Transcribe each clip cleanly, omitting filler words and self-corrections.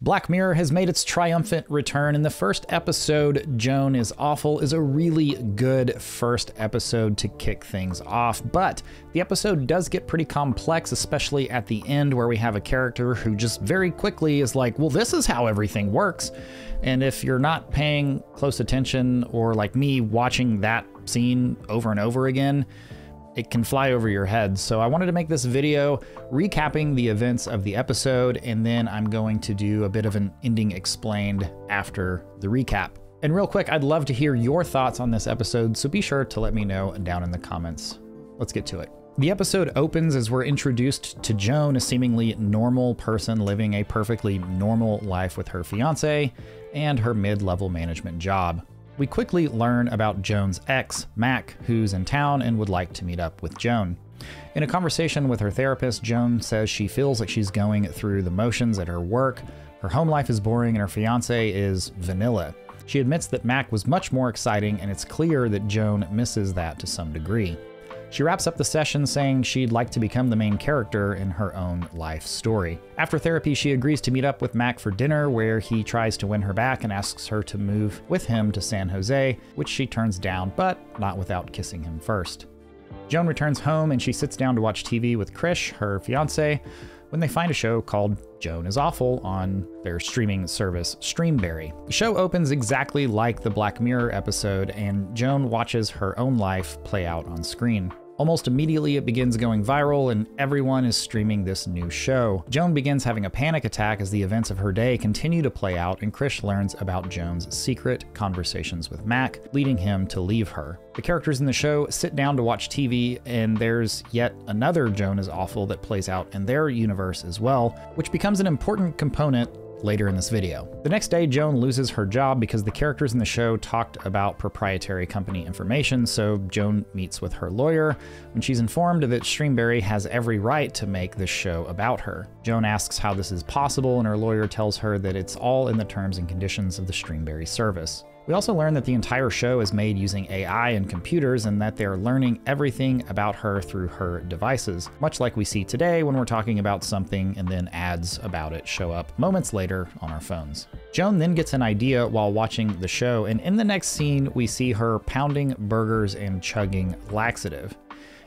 Black Mirror has made its triumphant return, and the first episode, Joan Is Awful, is a really good first episode to kick things off, but the episode does get pretty complex, especially at the end where we have a character who just very quickly is like, well, this is how everything works. And if you're not paying close attention, or like me watching that scene over and over again, it can fly over your head. So I wanted to make this video recapping the events of the episode, and then I'm going to do a bit of an ending explained after the recap. And real quick, I'd love to hear your thoughts on this episode, so be sure to let me know down in the comments. Let's get to it. The episode opens as we're introduced to Joan, a seemingly normal person living a perfectly normal life with her fiance and her mid-level management job. We quickly learn about Joan's ex, Mac, who's in town and would like to meet up with Joan. In a conversation with her therapist, Joan says she feels like she's going through the motions at her work, her home life is boring, and her fiance is vanilla. She admits that Mac was much more exciting, and it's clear that Joan misses that to some degree. She wraps up the session saying she'd like to become the main character in her own life story. After therapy, she agrees to meet up with Mac for dinner, where he tries to win her back and asks her to move with him to San Jose, which she turns down, but not without kissing him first. Joan returns home and she sits down to watch TV with Krish, her fiance, when they find a show called Joan Is Awful on their streaming service, Streamberry. The show opens exactly like the Black Mirror episode, and Joan watches her own life play out on screen. Almost immediately, it begins going viral, and everyone is streaming this new show. Joan begins having a panic attack as the events of her day continue to play out, and Krish learns about Joan's secret conversations with Mac, leading him to leave her. The characters in the show sit down to watch TV, and there's yet another Joan Is Awful that plays out in their universe as well, which becomes an important component later in this video. The next day, Joan loses her job because the characters in the show talked about proprietary company information, so Joan meets with her lawyer when she's informed that Streamberry has every right to make this show about her. Joan asks how this is possible, and her lawyer tells her that it's all in the terms and conditions of the Streamberry service. We also learn that the entire show is made using AI and computers, and that they're learning everything about her through her devices, much like we see today when we're talking about something and then ads about it show up moments later on our phones. Joan then gets an idea while watching the show, and in the next scene we see her pounding burgers and chugging laxative.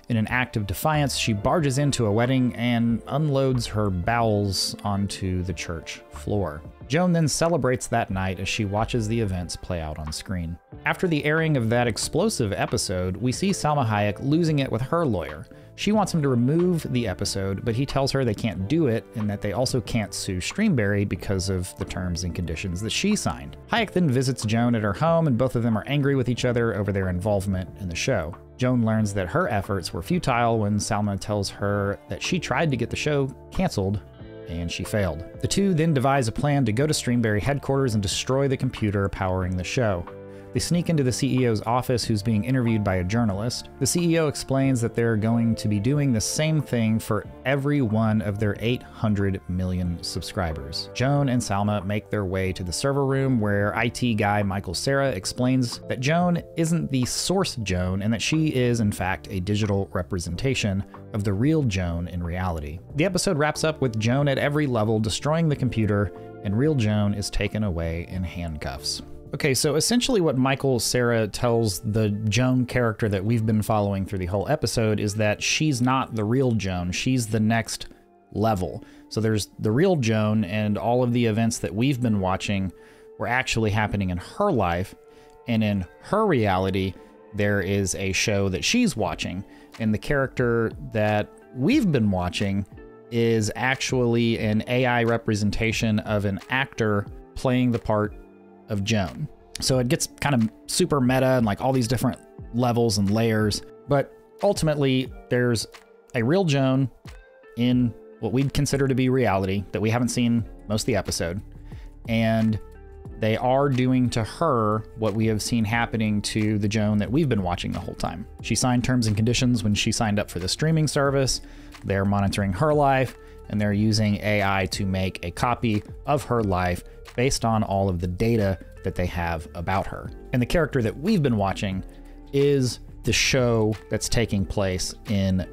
In an act of defiance, she barges into a wedding and unloads her bowels onto the church floor. Joan then celebrates that night as she watches the events play out on screen. After the airing of that explosive episode, we see Salma Hayek losing it with her lawyer. She wants him to remove the episode, but he tells her they can't do it and that they also can't sue Streamberry because of the terms and conditions that she signed. Hayek then visits Joan at her home, and both of them are angry with each other over their involvement in the show. Joan learns that her efforts were futile when Salma tells her that she tried to get the show canceled and she failed. The two then devise a plan to go to Streamberry headquarters and destroy the computer powering the show. They sneak into the CEO's office, who's being interviewed by a journalist. The CEO explains that they're going to be doing the same thing for every one of their 800 million subscribers. Joan and Salma make their way to the server room, where IT guy Michael Cera explains that Joan isn't the source Joan, and that she is in fact a digital representation of the real Joan in reality. The episode wraps up with Joan at every level destroying the computer, and real Joan is taken away in handcuffs. Okay, so essentially what Michael Cera tells the Joan character that we've been following through the whole episode is that she's not the real Joan, she's the next level. So there's the real Joan, and all of the events that we've been watching were actually happening in her life, and in her reality, there is a show that she's watching, and the character that we've been watching is actually an AI representation of an actor playing the part of Joan. So it gets kind of super meta and like all these different levels and layers, but ultimately there's a real Joan in what we'd consider to be reality that we haven't seen most of the episode, and they are doing to her what we have seen happening to the Joan that we've been watching the whole time. She signed terms and conditions when she signed up for the streaming service. They're monitoring her life, and they're using AI to make a copy of her life based on all of the data that they have about her. And the character that we've been watching is the show that's taking place in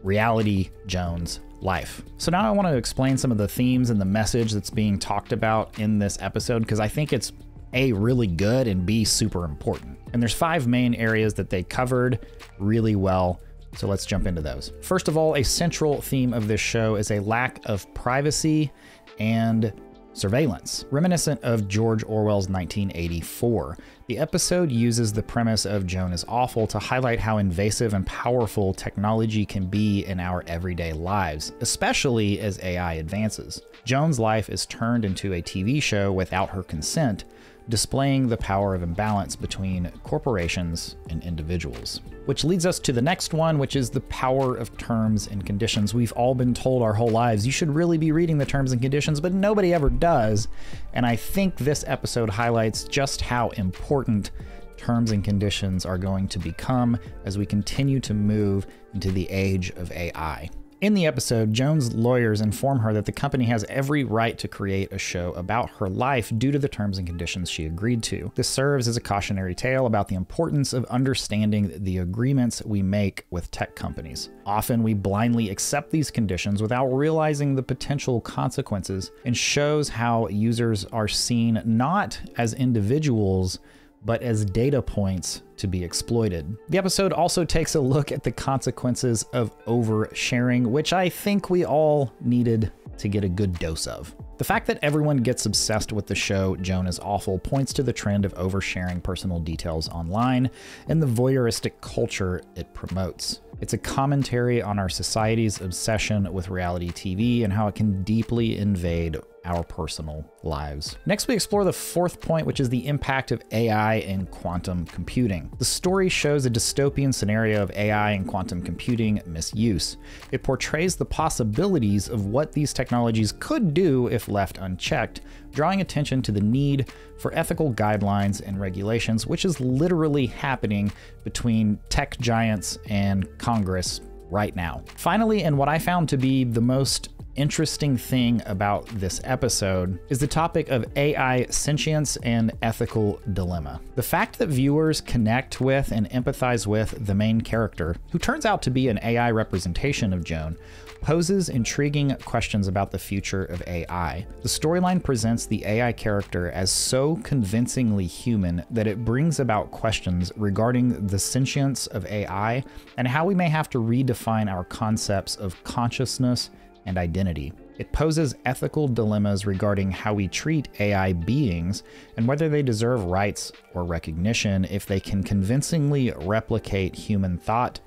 reality Joan's life. So now I want to explain some of the themes and the message that's being talked about in this episode, because I think it's A, really good, and B, super important. And there's 5 main areas that they covered really well. So let's jump into those. First of all, a central theme of this show is a lack of privacy and surveillance, reminiscent of George Orwell's 1984. The episode uses the premise of Joan Is Awful to highlight how invasive and powerful technology can be in our everyday lives, especially as AI advances. Joan's life is turned into a TV show without her consent, displaying the power of imbalance between corporations and individuals. Which leads us to the next one, which is the power of terms and conditions. We've all been told our whole lives, you should really be reading the terms and conditions, but nobody ever does. And I think this episode highlights just how important terms and conditions are going to become as we continue to move into the age of AI. In the episode, Joan's lawyers inform her that the company has every right to create a show about her life due to the terms and conditions she agreed to. This serves as a cautionary tale about the importance of understanding the agreements we make with tech companies. Often we blindly accept these conditions without realizing the potential consequences, and shows how users are seen not as individuals, but as data points to be exploited. The episode also takes a look at the consequences of oversharing, which I think we all needed to get a good dose of. The fact that everyone gets obsessed with the show Joan Is Awful points to the trend of oversharing personal details online and the voyeuristic culture it promotes. It's a commentary on our society's obsession with reality TV and how it can deeply invade our personal lives. Next, we explore the 4th point, which is the impact of AI and quantum computing. The story shows a dystopian scenario of AI and quantum computing misuse. It portrays the possibilities of what these technologies could do if left unchecked, drawing attention to the need for ethical guidelines and regulations, which is literally happening between tech giants and Congress right now. Finally, and what I found to be the most interesting thing about this episode is the topic of AI sentience and ethical dilemma. The fact that viewers connect with and empathize with the main character, who turns out to be an AI representation of Joan, poses intriguing questions about the future of AI. The storyline presents the AI character as so convincingly human that it brings about questions regarding the sentience of AI and how we may have to redefine our concepts of consciousness and identity. It poses ethical dilemmas regarding how we treat AI beings and whether they deserve rights or recognition if they can convincingly replicate human thought,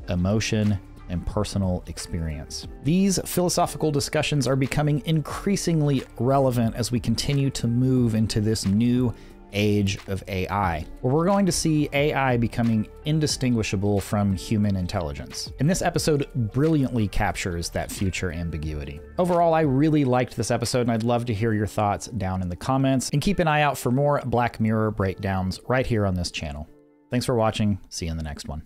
emotion, and personal experience. These philosophical discussions are becoming increasingly relevant as we continue to move into this new age of AI, where we're going to see AI becoming indistinguishable from human intelligence. And this episode brilliantly captures that future ambiguity. Overall, I really liked this episode, and I'd love to hear your thoughts down in the comments, and keep an eye out for more Black Mirror breakdowns right here on this channel. Thanks for watching. See you in the next one.